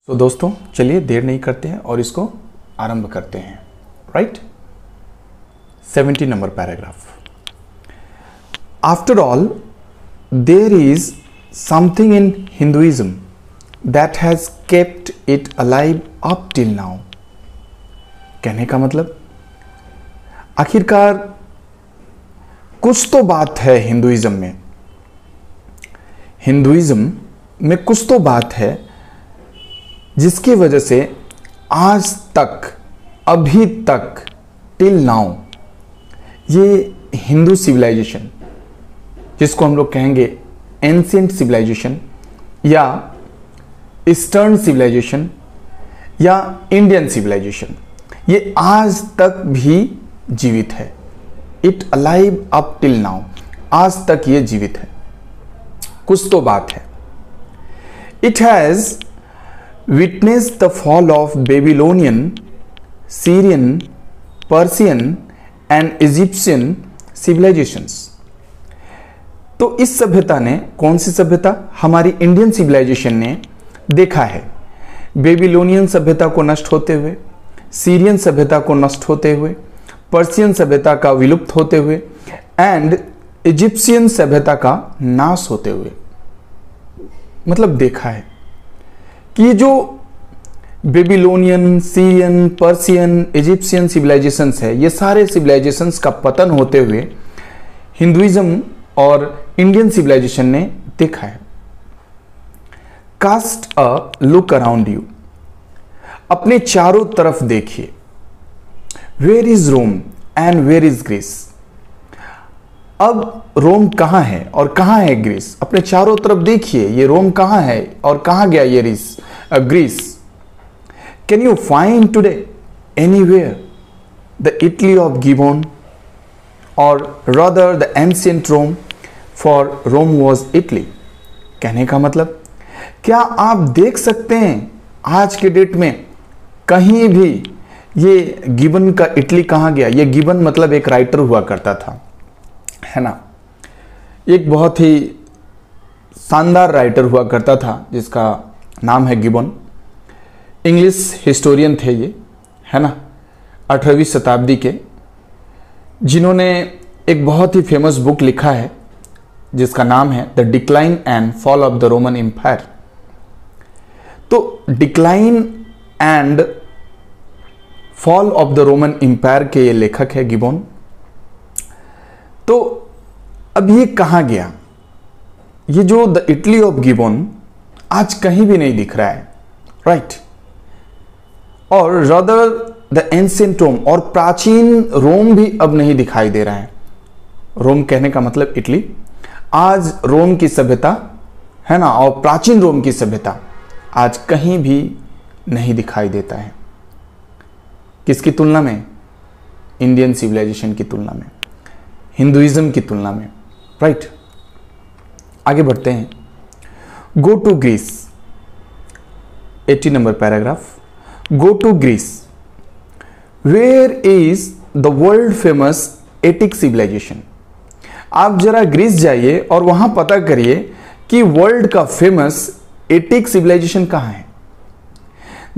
तो दोस्तों चलिए देर नहीं करते हैं और इसको आरंभ करते हैं। Right, 70 number paragraph. After all there is something in Hinduism that has kept it alive up till now. कहने का मतलब आखिरकार कुछ तो बात है हिंदुइज्म में कुछ तो बात है जिसकी वजह से आज तक, अभी तक, टिल नाउ ये हिंदू सिविलाइजेशन, जिसको हम लोग कहेंगे एंशिएंट सिविलाइजेशन या ईस्टर्न सिविलाइजेशन या इंडियन सिविलाइजेशन, ये आज तक भी जीवित है। It alive up till now, आज तक ये जीवित है। कुछ तो बात है। It has witnessed the fall of Babylonian, Syrian, Persian and Egyptian civilizations। तो इस सभ्यता ने, कौन सी सभ्यता? हमारी इंडियन सिविलाइजेशन ने देखा है बेबीलोनियन सभ्यता को नष्ट होते हुए, सीरियन सभ्यता को नष्ट होते हुए, पर्सियन सभ्यता का विलुप्त होते हुए एंड इजिप्शियन सभ्यता का नाश होते हुए। मतलब देखा है कि जो Babylonian, Syrian, Persian, Egyptian civilizations है, ये सारे सिविलाइजेशंस का पतन होते हुए हिंदुइज्म और इंडियन सिविलाइजेशन ने देखा है। Cast a look around you, अपने चारों तरफ देखिए। Where is Rome and where is Greece. अब रोम कहां है और कहां है ग्रीस? अपने चारों तरफ देखिए, ये रोम कहां है और कहां गया ये Greece? Can you find today anywhere the Italy of Gibbon और rather the ancient Rome, for Rome was Italy. कहने का मतलब क्या आप देख सकते हैं आज के डेट में कहीं भी ये गिबन का इटली कहां गया? ये गिबन मतलब एक राइटर हुआ करता था, है ना, एक बहुत ही शानदार राइटर हुआ करता था जिसका नाम है गिबन। इंग्लिश हिस्टोरियन थे ये, है ना, 18वीं शताब्दी के, जिन्होंने एक बहुत ही फेमस बुक लिखा है जिसका नाम है the decline and fall of the Roman empire. तो decline and fall of the Roman empire के ये लेखक है गिबन। तो अब ये कहां गया? ये जो द इटली ऑफ गिबन आज कहीं भी नहीं दिख रहा है। राइट, और रादर द एंशिएंट रोम, और प्राचीन रोम भी अब नहीं दिखाई दे रहा है। रोम कहने का मतलब इटली। आज रोम की सभ्यता, है ना, और प्राचीन रोम की सभ्यता आज कहीं भी नहीं दिखाई देता है। किसकी तुलना में? इंडियन सिविलाइजेशन की तुलना में, हिंदुइज्म की तुलना में। राइट, आगे बढ़ते हैं। Go to Greece, 80 number paragraph. Go to Greece, where is the world famous Attic civilization. आप जरा ग्रीस जाइए और वहां पता करिए कि वर्ल्ड का फेमस एटिक सिविलाइजेशन कहां है।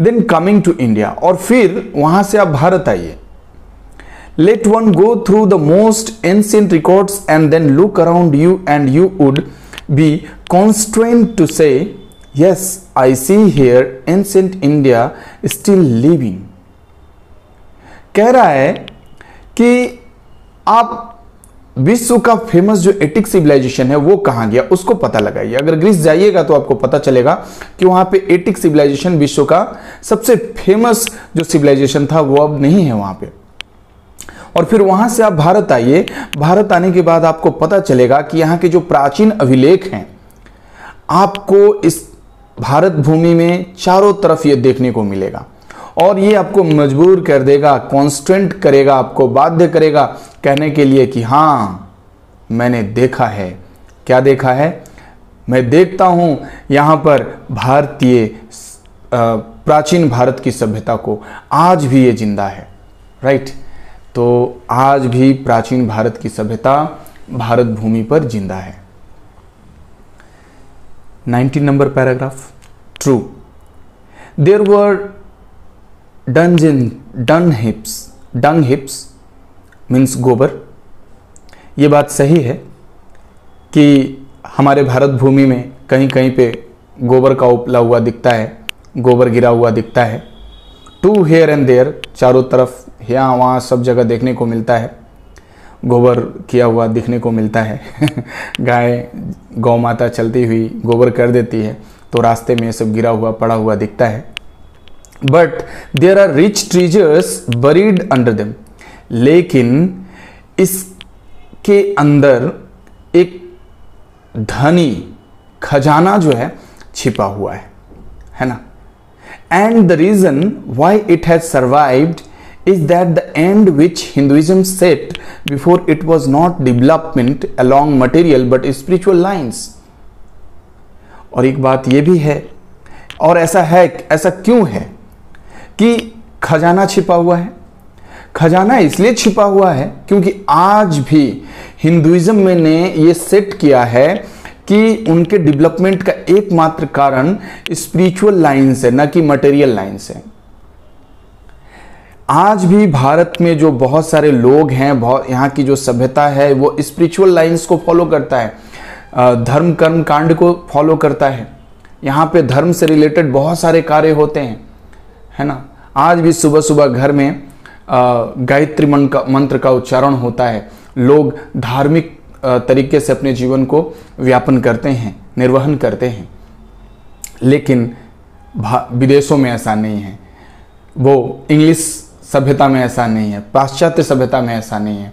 देन कमिंग टू इंडिया, और फिर वहां से आप भारत आइए। Let one go through the most ancient records and then look around you and you would be constrained to say, yes, I see here ancient India still living। कह रहा है कि आप विश्व का फेमस जो एटिक सिविलाइजेशन है वो कहां गया उसको पता लगाइए। अगर ग्रीस जाइएगा तो आपको पता चलेगा कि वहां पे एटिक सिविलाइजेशन विश्व का सबसे फेमस जो सिविलाइजेशन था वो अब नहीं है वहां पे। और फिर वहां से आप भारत आइए। भारत आने के बाद आपको पता चलेगा कि यहाँ के जो प्राचीन अभिलेख हैं, आपको इस भारत भूमि में चारों तरफ ये देखने को मिलेगा। और ये आपको मजबूर कर देगा, कॉन्स्टेंट करेगा, आपको बाध्य करेगा कहने के लिए कि हाँ, मैंने देखा है। क्या देखा है? मैं देखता हूं यहां पर भारतीय प्राचीन भारत की सभ्यता को, आज भी ये जिंदा है। राइट, तो आज भी प्राचीन भारत की सभ्यता भारत भूमि पर जिंदा है। 90 number paragraph. True, there were dung hips means गोबर। ये बात सही है कि हमारे भारत भूमि में कहीं कहीं पे गोबर का उपला हुआ दिखता है, गोबर गिरा हुआ दिखता है। टू हेयर एंड देयर, चारों तरफ यहाँ वहाँ सब जगह देखने को मिलता है, गोबर किया हुआ दिखने को मिलता है। गाय गौ माता चलती हुई गोबर कर देती है तो रास्ते में सब गिरा हुआ पड़ा हुआ दिखता है। But there are rich treasures buried under them, लेकिन इसके अंदर एक धनी खजाना जो है छिपा हुआ है ना। And the reason why it has survived is that the end which Hinduism set before it was not development along material but spiritual lines। और एक बात ये भी है, और ऐसा क्यों है कि खजाना छिपा हुआ है? खजाना इसलिए छिपा हुआ है क्योंकि आज भी हिंदुइज्म में ने ये सेट किया है कि उनके डेवलपमेंट का एकमात्र कारण स्पिरिचुअल लाइन से, न कि मटेरियल लाइन से। आज भी भारत में जो बहुत सारे लोग हैं, यहाँ की जो सभ्यता है वो स्पिरिचुअल लाइंस को फॉलो करता है, धर्म कर्म कांड को फॉलो करता है। यहाँ पे धर्म से रिलेटेड बहुत सारे कार्य होते हैं, है ना। आज भी सुबह सुबह घर में गायत्री मंत्र का उच्चारण होता है। लोग धार्मिक तरीके से अपने जीवन को व्यापन करते हैं, निर्वहन करते हैं। लेकिन विदेशों में ऐसा नहीं है, वो इंग्लिश सभ्यता में ऐसा नहीं है, पाश्चात्य सभ्यता में ऐसा नहीं है।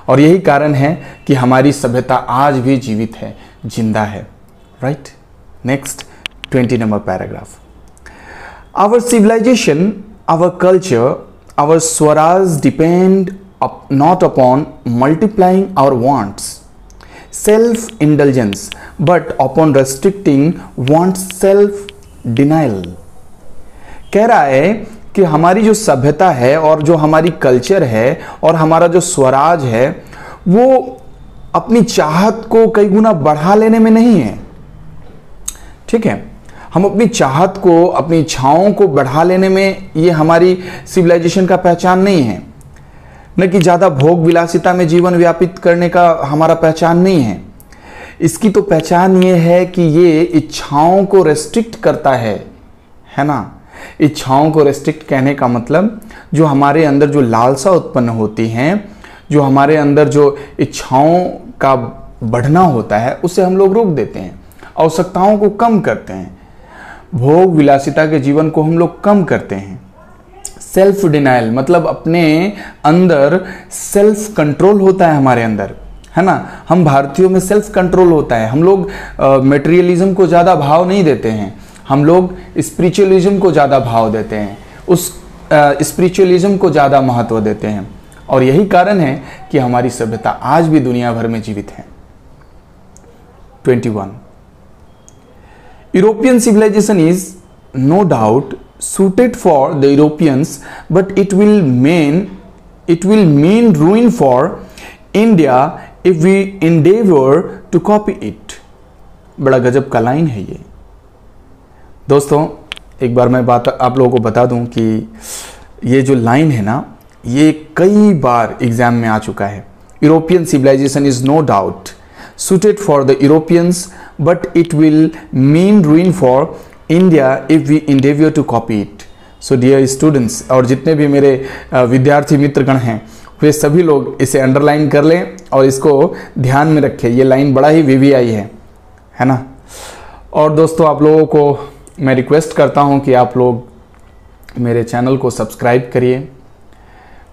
और यही कारण है कि हमारी सभ्यता आज भी जीवित है, जिंदा है। Right, next 20 number paragraph. Our civilization, our culture, our swaraj depend not upon multiplying our wants, self indulgence, but upon restricting wants, self denial. कह रहा है कि हमारी जो सभ्यता है और जो हमारी कल्चर है और हमारा जो स्वराज है वो अपनी चाहत को कई गुना बढ़ा लेने में नहीं है। ठीक है, हम अपनी चाहत को, अपनी इच्छाओं को बढ़ा लेने में ये हमारी सिविलाइजेशन का पहचान नहीं है, न कि ज़्यादा भोग विलासिता में जीवन व्यापित करने का हमारा पहचान नहीं है। इसकी तो पहचान ये है कि ये इच्छाओं को रेस्ट्रिक्ट करता है ना। इच्छाओं को रेस्ट्रिक्ट कहने का मतलब जो हमारे अंदर जो लालसा उत्पन्न होती हैं, जो हमारे अंदर जो इच्छाओं का बढ़ना होता है, उसे हम लोग रोक देते हैं, आवश्यकताओं को कम करते हैं, भोग विलासिता के जीवन को हम लोग कम करते हैं। सेल्फ डिनाइल मतलब अपने अंदर सेल्फ कंट्रोल होता है हमारे अंदर, है ना। हम भारतीयों में सेल्फ कंट्रोल होता है। हम लोग मटेरियलिज्म को ज़्यादा भाव नहीं देते हैं, हम लोग स्पिरिचुअलिज्म को ज़्यादा भाव देते हैं, उस स्पिरिचुअलिज्म को ज़्यादा महत्व देते हैं। और यही कारण है कि हमारी सभ्यता आज भी दुनिया भर में जीवित है। 21 European civilization is no doubt suited for the Europeans, but it will mean ruin for India if we endeavor to copy it। बड़ा गजब का लाइन है ये दोस्तों। एक बार मैं बात आप लोगों को बता दूं कि ये जो लाइन है ना, ये कई बार एग्जाम में आ चुका है। European civilization is no doubt suited for the Europeans, but it will mean ruin for India if we endeavor to copy it। So dear students, और जितने भी मेरे विद्यार्थी मित्रगण हैं वे सभी लोग इसे अंडरलाइन कर लें और इसको ध्यान में रखें। ये लाइन बड़ा ही वीवीआई है ना। और दोस्तों, आप लोगों को मैं रिक्वेस्ट करता हूं कि आप लोग मेरे चैनल को सब्सक्राइब करिए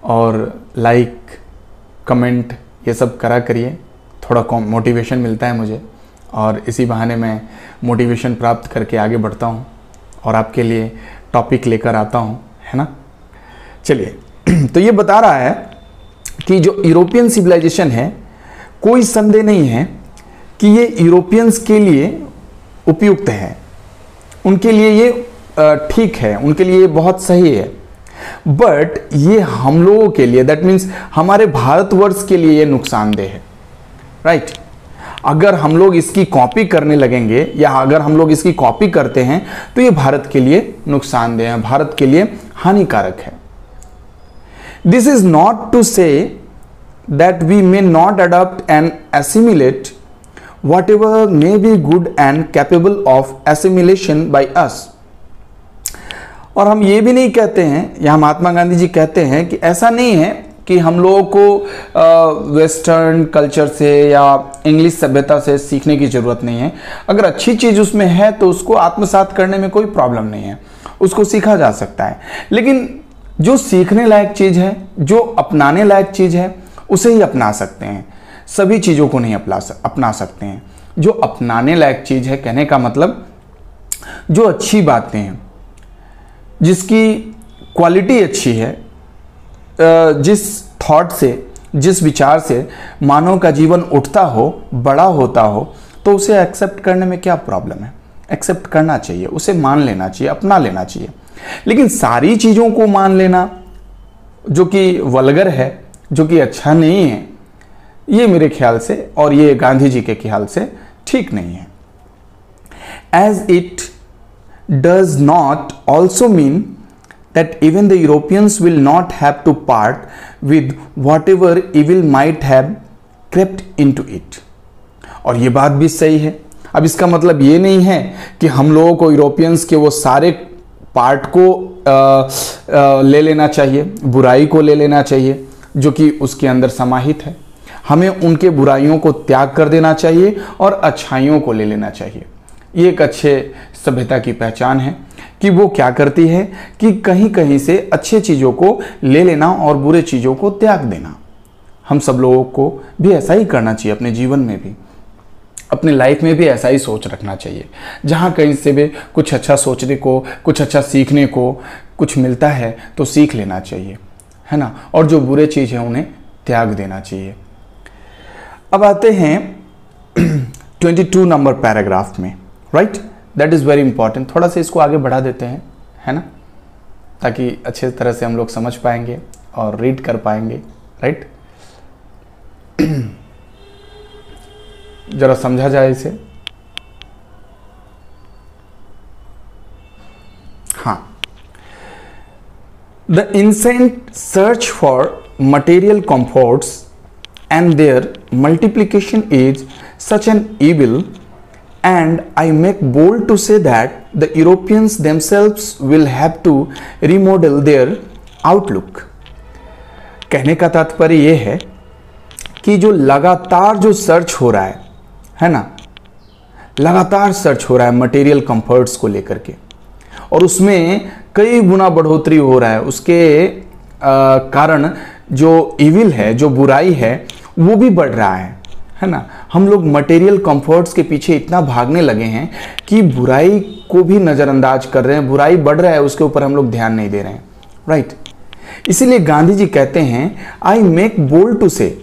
और लाइक कमेंट ये सब करा करिए। थोड़ा मोटिवेशन मिलता है मुझे और इसी बहाने मैं मोटिवेशन प्राप्त करके आगे बढ़ता हूँ और आपके लिए टॉपिक लेकर आता हूँ, है ना। चलिए, तो ये बता रहा है कि जो यूरोपियन सिविलाइजेशन है, कोई संदेह नहीं है कि ये यूरोपियंस के लिए उपयुक्त है, उनके लिए ये ठीक है, उनके लिए ये बहुत सही है। बट ये हम लोगों के लिए, दैट मीन्स हमारे भारतवर्ष के लिए ये नुकसानदेह है। राइट, अगर हम लोग इसकी कॉपी करने लगेंगे या अगर हम लोग इसकी कॉपी करते हैं तो ये भारत के लिए नुकसानदेह है, भारत के लिए हानिकारक है। This is not to say that we may not adopt and assimilate whatever may be good and capable of assimilation by us। और हम ये भी नहीं कहते हैं, यहाँ महात्मा गांधी जी कहते हैं कि ऐसा नहीं है कि हम लोगों को वेस्टर्न कल्चर से या इंग्लिश सभ्यता से सीखने की ज़रूरत नहीं है। अगर अच्छी चीज़ उसमें है तो उसको आत्मसात करने में कोई प्रॉब्लम नहीं है, उसको सीखा जा सकता है। लेकिन जो सीखने लायक चीज़ है, जो अपनाने लायक चीज़ है, उसे ही अपना सकते हैं, सभी चीज़ों को नहीं अपना सकते हैं। जो अपनाने लायक चीज़ है, कहने का मतलब जो अच्छी बातें हैं, जिसकी क्वालिटी अच्छी है, जिस थॉट से, जिस विचार से मानव का जीवन उठता हो, बड़ा होता हो, तो उसे एक्सेप्ट करने में क्या प्रॉब्लम है? एक्सेप्ट करना चाहिए, उसे मान लेना चाहिए, अपना लेना चाहिए। लेकिन सारी चीज़ों को मान लेना जो कि वल्गर है, जो कि अच्छा नहीं है, ये मेरे ख्याल से और ये गांधी जी के ख्याल से ठीक नहीं है। As it does not also mean that even the Europeans will not have to part with whatever evil might have crept into it. और ये बात भी सही है। अब इसका मतलब ये नहीं है कि हम लोगों को यूरोपियंस के वो सारे पार्ट को ले लेना चाहिए, बुराई को ले लेना चाहिए जो कि उसके अंदर समाहित है। हमें उनके बुराइयों को त्याग कर देना चाहिए और अच्छाइयों को ले लेना चाहिए। ये एक अच्छे सभ्यता की पहचान है कि वो क्या करती है कि कहीं कहीं से अच्छे चीज़ों को ले लेना और बुरे चीज़ों को त्याग देना। हम सब लोगों को भी ऐसा ही करना चाहिए, अपने जीवन में भी, अपने लाइफ में भी ऐसा ही सोच रखना चाहिए। जहाँ कहीं से भी कुछ अच्छा सोचने को, कुछ अच्छा सीखने को कुछ मिलता है तो सीख लेना चाहिए, है ना। और जो बुरे चीज़ है उन्हें त्याग देना चाहिए। अब आते हैं 22 नंबर पैराग्राफ में, right. That is very important. थोड़ा सा इसको आगे बढ़ा देते हैं, है ना, ताकि अच्छे तरह से हम लोग समझ पाएंगे और रीड कर पाएंगे, राइट। जरा समझा जाए इसे। हाँ, the incessant search for material comforts and their multiplication is such an evil, and I make bold to say that the Europeans themselves will have to remodel their outlook। कहने का तात्पर्य यह है कि जो लगातार जो सर्च हो रहा है ना, लगातार सर्च हो रहा है मटेरियल कंफर्ट्स को लेकर के, और उसमें कई गुना बढ़ोतरी हो रहा है। उसके कारण जो इविल है, जो बुराई है, वो भी बढ़ रहा है ना। हम लोग मटेरियल कंफर्ट्स के पीछे इतना भागने लगे हैं कि बुराई को भी नज़रअंदाज कर रहे हैं। बुराई बढ़ रहा है, उसके ऊपर हम लोग ध्यान नहीं दे रहे हैं, राइट। इसीलिए गांधी जी कहते हैं आई मेक बोल्ड टू से,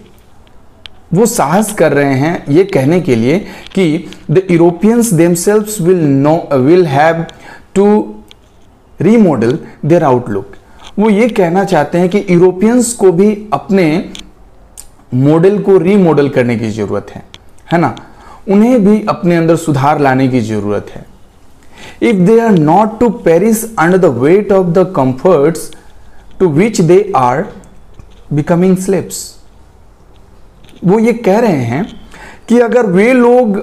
वो साहस कर रहे हैं ये कहने के लिए कि the Europeans themselves will have to remodel their outlook. वो ये कहना चाहते हैं कि यूरोपियंस को भी अपने मॉडल को रीमॉडल करने की जरूरत है ना। उन्हें भी अपने अंदर सुधार लाने की जरूरत है। If they are not to perish under the weight of the comforts to which they are becoming slaves. वो ये कह रहे हैं कि अगर वे लोग,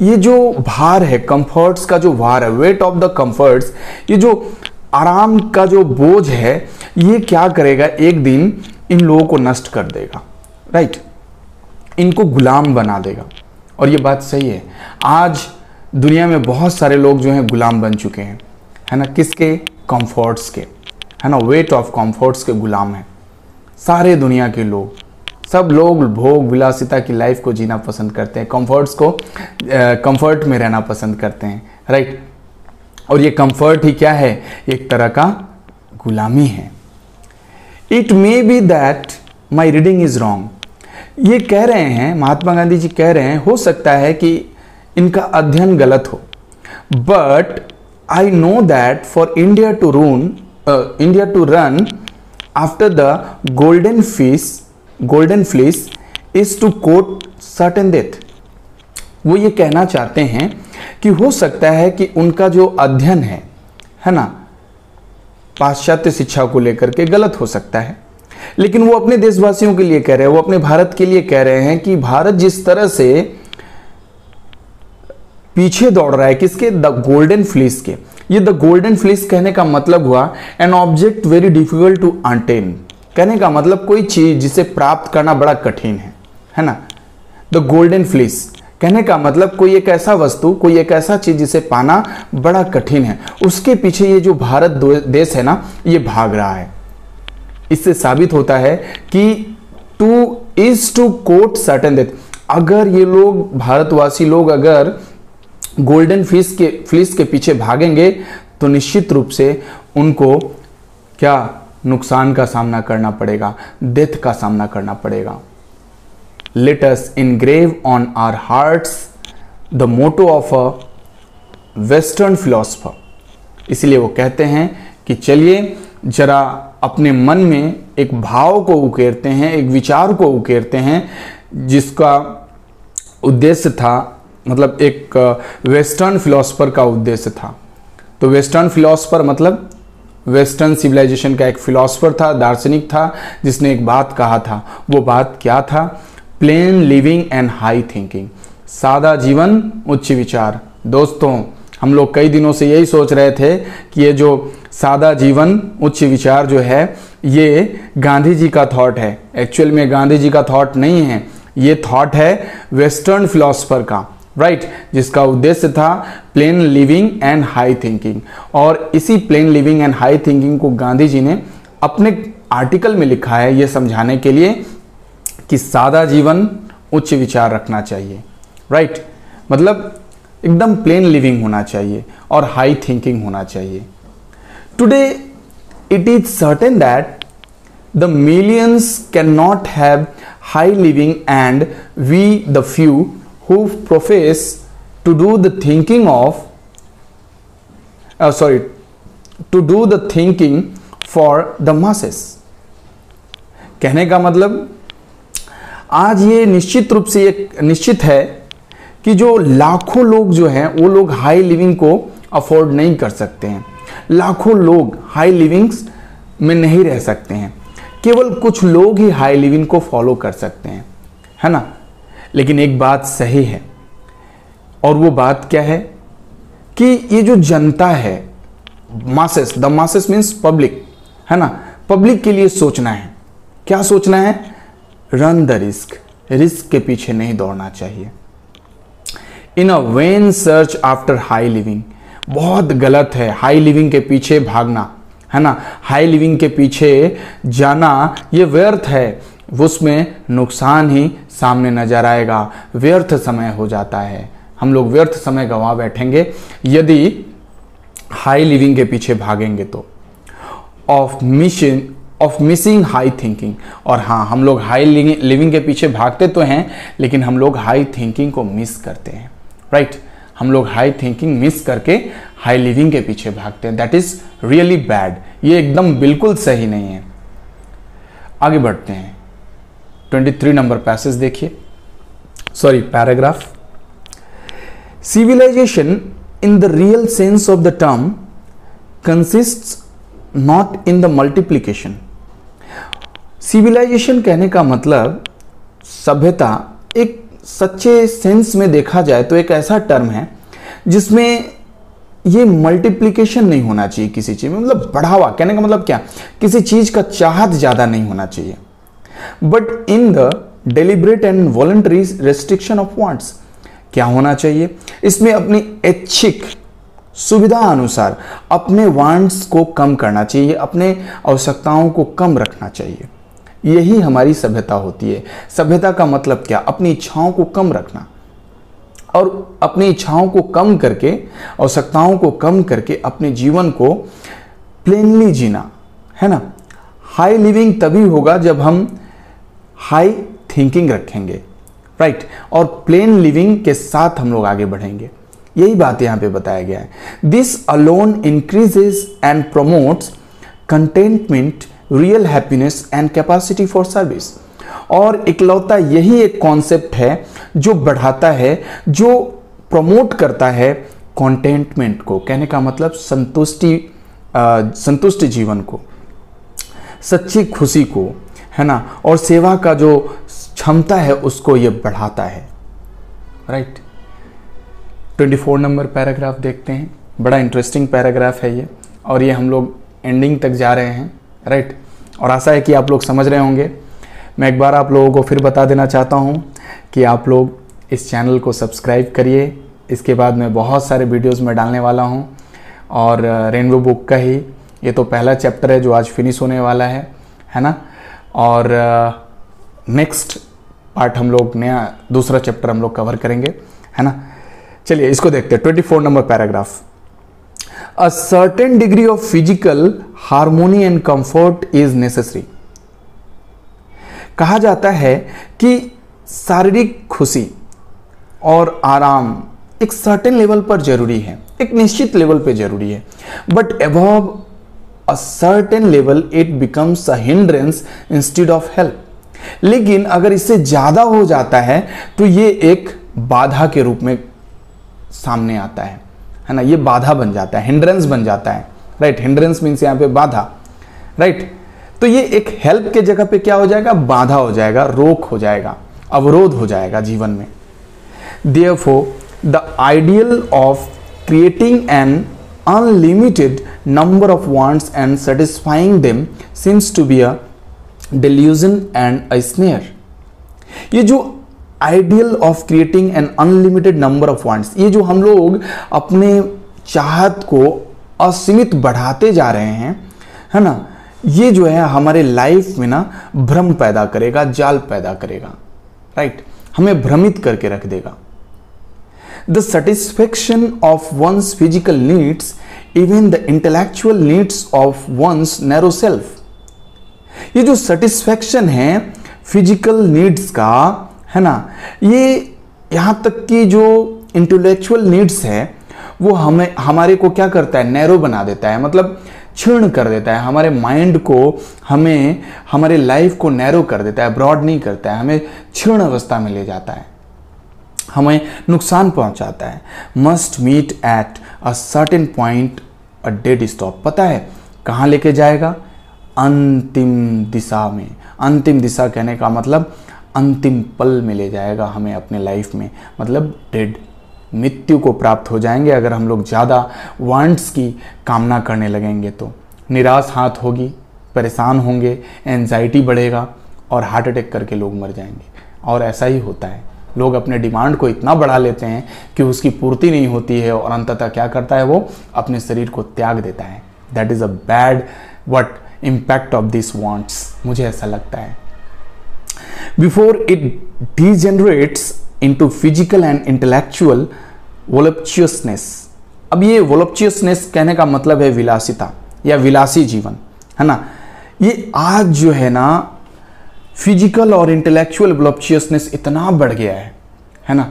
ये जो भार है, कंफर्ट्स का जो भार है, वेट ऑफ द कंफर्ट्स, ये जो आराम का जो बोझ है, ये क्या करेगा, एक दिन इन लोगों को नष्ट कर देगा, राइट। इनको गुलाम बना देगा। और ये बात सही है। आज दुनिया में बहुत सारे लोग जो हैं गुलाम बन चुके हैं, है ना। किसके? कंफर्ट्स के, है ना। वेट ऑफ कंफर्ट्स के गुलाम हैं सारे दुनिया के लोग। सब लोग भोग विलासिता की लाइफ को जीना पसंद करते हैं, कंफर्ट्स को, कंफर्ट में रहना पसंद करते हैं, राइट। और ये कंफर्ट ही क्या है? एक तरह का गुलामी है। It may be that my reading is wrong. ये कह रहे हैं, महात्मा गांधी जी कह रहे हैं, हो सकता है कि इनका अध्ययन गलत हो, but I know that for India to run after the golden fleece is to court certain death. वो ये कहना चाहते हैं कि हो सकता है कि उनका जो अध्ययन है ना, पाश्चात्य शिक्षा को लेकर के गलत हो सकता है, लेकिन वो अपने देशवासियों के लिए कह रहे हैं, वो अपने भारत के लिए कह रहे हैं कि भारत जिस तरह से पीछे दौड़ रहा है किसके, द गोल्डन फ्लीस के। ये द गोल्डन फ्लीस कहने का मतलब हुआ an object very difficult to attain. कहने का मतलब कोई चीज जिसे प्राप्त करना बड़ा कठिन है ना। द गोल्डन फ्लीस कहने का मतलब कोई एक ऐसा वस्तु, कोई एक ऐसा चीज जिसे पाना बड़ा कठिन है, उसके पीछे ये जो भारत देश है ना, ये भाग रहा है। इससे साबित होता है कि टू कोट सर्टेन डेथ, अगर ये लोग भारतवासी लोग अगर गोल्डन फ्लीस के पीछे भागेंगे तो निश्चित रूप से उनको क्या नुकसान का सामना करना पड़ेगा, डेथ का सामना करना पड़ेगा। Let us engrave on our hearts the motto of a western philosopher। इसलिए वो कहते हैं कि चलिए जरा अपने मन में एक भाव को उकेरते हैं, एक विचार को उकेरते हैं, जिसका उद्देश्य था, मतलब एक वेस्टर्न फिलोसफर का उद्देश्य था। तो वेस्टर्न फिलोसफर मतलब वेस्टर्न सिविलाइजेशन का एक फिलोसफर था, दार्शनिक था, जिसने एक बात कहा था। वो बात क्या था? Plane living and high thinking, सादा जीवन उच्च विचार। दोस्तों, हम लोग कई दिनों से यही सोच रहे थे कि ये जो सादा जीवन उच्च विचार जो है ये गांधी जी का थॉट है। एक्चुअल में गांधी जी का थॉट नहीं है, ये थॉट है वेस्टर्न फिलोसफर का, राइट, जिसका उद्देश्य था plane living and high thinking. और इसी plane living and high thinking को गांधी जी ने अपने आर्टिकल में लिखा है ये समझाने के लिए कि सादा जीवन उच्च विचार रखना चाहिए, राइट, मतलब एकदम प्लेन लिविंग होना चाहिए और हाई थिंकिंग होना चाहिए। Today it is certain that the millions can not have high living and we the few who profess to do the thinking of to do the thinking for the masses। कहने का मतलब आज ये निश्चित रूप से एक निश्चित है कि जो लाखों लोग जो हैं वो लोग हाई लिविंग को अफोर्ड नहीं कर सकते हैं। लाखों लोग हाई लिविंग्स में नहीं रह सकते हैं, केवल कुछ लोग ही हाई लिविंग को फॉलो कर सकते हैं, है ना। लेकिन एक बात सही है, और वो बात क्या है कि ये जो जनता है, masses, the masses means public, है ना, पब्लिक के लिए सोचना है। क्या सोचना है? रन द रिस्क, रिस्क के पीछे नहीं दौड़ना चाहिए। In a vain search after high living, बहुत गलत है हाई लिविंग के पीछे भागना, है ना। हाई लिविंग के पीछे जाना ये व्यर्थ है, उसमें नुकसान ही सामने नजर आएगा, व्यर्थ समय हो जाता है। हम लोग व्यर्थ समय गंवा बैठेंगे यदि हाई लिविंग के पीछे भागेंगे तो। ऑफ मिसिंग हाई थिंकिंग, और हाँ, हम लोग हाई लिविंग के पीछे भागते तो हैं लेकिन हम लोग हाई थिंकिंग को मिस करते हैं, राइट। हम लोग हाई थिंकिंग मिस करके हाई लिविंग के पीछे भागते हैं। दैट इज रियली बैड, ये एकदम बिल्कुल सही नहीं है। आगे बढ़ते हैं, 23 नंबर पैसेज देखिए, paragraph. Civilization in the real sense of the term consists not in the multiplication. Civilization कहने का मतलब सभ्यता, एक सच्चे सेंस में देखा जाए तो एक ऐसा टर्म है जिसमें ये मल्टीप्लिकेशन नहीं होना चाहिए किसी चीज में, मतलब बढ़ावा। कहने का मतलब क्या? किसी चीज का चाहत ज्यादा नहीं होना चाहिए, but in the deliberate and voluntary restriction of wants. क्या होना चाहिए? इसमें अपनी ऐच्छिक सुविधा अनुसार अपने वांट्स को कम करना चाहिए, अपने आवश्यकताओं को कम रखना चाहिए। यही हमारी सभ्यता होती है। सभ्यता का मतलब क्या? अपनी इच्छाओं को कम रखना, और अपनी इच्छाओं को कम करके, आवश्यकताओं को कम करके अपने जीवन को प्लेनली जीना, है ना। हाई लिविंग तभी होगा जब हम हाई थिंकिंग रखेंगे, राइट, और प्लेन लिविंग के साथ हम लोग आगे बढ़ेंगे। यही बात यहां पे बताया गया है। This alone increases and promotes contentment, real happiness and capacity for service. और इकलौता यही एक कॉन्सेप्ट है जो बढ़ाता है, जो प्रमोट करता है कॉन्टेंटमेंट को। कहने का मतलब संतुष्टि जीवन को, सच्ची खुशी को, है ना, और सेवा का जो क्षमता है उसको ये बढ़ाता है। राइट। 24 नंबर पैराग्राफ देखते हैं। बड़ा इंटरेस्टिंग पैराग्राफ है ये, और ये हम लोग एंडिंग तक जा रहे हैं। राइट। और आशा है कि आप लोग समझ रहे होंगे। मैं एक बार आप लोगों को फिर बता देना चाहता हूँ कि आप लोग इस चैनल को सब्सक्राइब करिए। इसके बाद मैं बहुत सारे वीडियोस में डालने वाला हूँ, और रेनबो बुक का ही ये तो पहला चैप्टर है जो आज फिनिश होने वाला है ना। और नेक्स्ट पार्ट हम लोग नया दूसरा चैप्टर हम लोग कवर करेंगे, है ना। चलिए इसको देखते हैं। 24 number paragraph. A certain degree of physical harmony and comfort is necessary. कहा जाता है कि शारीरिक खुशी और आराम एक सर्टेन लेवल पर जरूरी है, एक निश्चित लेवल पे जरूरी है, but above a certain level it becomes a hindrance instead of help. लेकिन अगर इससे ज्यादा हो जाता है तो ये एक बाधा के रूप में सामने आता है ना। ये बाधा बन जाता है, हिंड्रेंस बन जाता है। राइट। हिंड्रेंस मीन्स यहां पे बाधा। राइट। तो ये एक हेल्प के जगह पे क्या हो जाएगा, बाधा हो जाएगा, रोक हो जाएगा, अवरोध हो जाएगा जीवन में। Therefore, the ideal of creating an unlimited number of wants and satisfying them seems to be a delusion and a snare. ये जो ideal of creating an unlimited number of wants, ये जो हम लोग अपने चाहत को असीमित बढ़ाते जा रहे हैं, है ना, ये जो है हमारे लाइफ में ना भ्रम पैदा करेगा, जाल पैदा करेगा। राइट। हमें भ्रमित करके रख देगा। The satisfaction of one's physical needs, even the intellectual needs of one's narrow self. ये जो satisfaction है फिजिकल नीड्स का, है ना, ये यहां तक कि जो इंटेलेक्चुअल नीड्स है वो हमारे को क्या करता है, नैरो बना देता है, मतलब क्षीण कर देता है हमारे माइंड को, हमें हमारे लाइफ को नैरो कर देता है, ब्रॉड नहीं करता है, हमें क्षीण अवस्था में ले जाता है, हमें नुकसान पहुंचाता है। Must meet at a certain point a dead stop. पता है कहां लेके जाएगा, अंतिम दिशा में। अंतिम दिशा कहने का मतलब अंतिम पल में ले जाएगा हमें अपने लाइफ में, मतलब डेड, मृत्यु को प्राप्त हो जाएंगे अगर हम लोग ज़्यादा वांट्स की कामना करने लगेंगे तो। निराश हाथ होगी, परेशान होंगे, एंजाइटी बढ़ेगा और हार्ट अटैक करके लोग मर जाएंगे। और ऐसा ही होता है, लोग अपने डिमांड को इतना बढ़ा लेते हैं कि उसकी पूर्ति नहीं होती है और अंततः क्या करता है, वो अपने शरीर को त्याग देता है। That is a bad impact of this wants, मुझे ऐसा लगता है। Before it degenerates into physical and intellectual voluptuousness. अब ये वोलप्चुअसनेस कहने का मतलब है विलासिता या विलासी जीवन, है ना। ये आज जो है ना फिजिकल और इंटेलेक्चुअल वोलप्चुअसनेस इतना बढ़ गया है ना,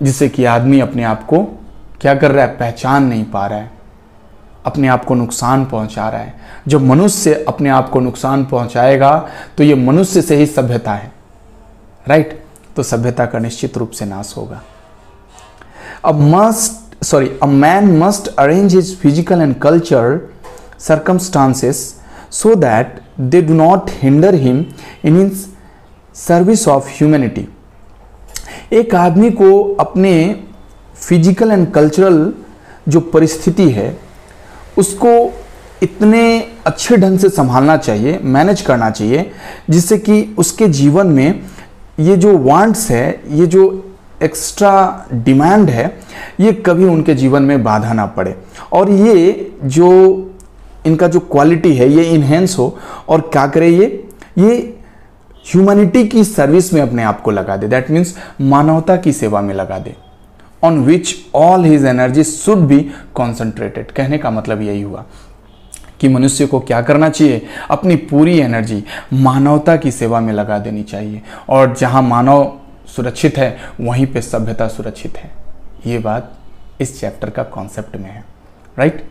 जिससे कि आदमी अपने आप को क्या कर रहा है, पहचान नहीं पा रहा है, अपने आप को नुकसान पहुंचा रहा है। जब मनुष्य अपने आप को नुकसान पहुंचाएगा तो ये मनुष्य से ही सभ्यता है। राइट। तो सभ्यता का निश्चित रूप से नाश होगा। A man must arrange his physical and cultural circumstances so that they do not hinder him in his service of humanity. एक आदमी को अपने फिजिकल एंड कल्चरल जो परिस्थिति है उसको इतने अच्छे ढंग से संभालना चाहिए, मैनेज करना चाहिए, जिससे कि उसके जीवन में ये जो वांट्स है, ये जो एक्स्ट्रा डिमांड है, ये कभी उनके जीवन में बाधा ना पड़े और ये जो इनका जो क्वालिटी है ये इन्हेंस हो और क्या करे, ये ह्यूमैनिटी की सर्विस में अपने आप को लगा दे। दैट मीन्स मानवता की सेवा में लगा दे। On which all his energy should be concentrated. कहने का मतलब यही हुआ कि मनुष्य को क्या करना चाहिए, अपनी पूरी एनर्जी मानवता की सेवा में लगा देनी चाहिए, और जहां मानव सुरक्षित है वहीं पे सभ्यता सुरक्षित है। ये बात इस चैप्टर का कॉन्सेप्ट में है। राइट।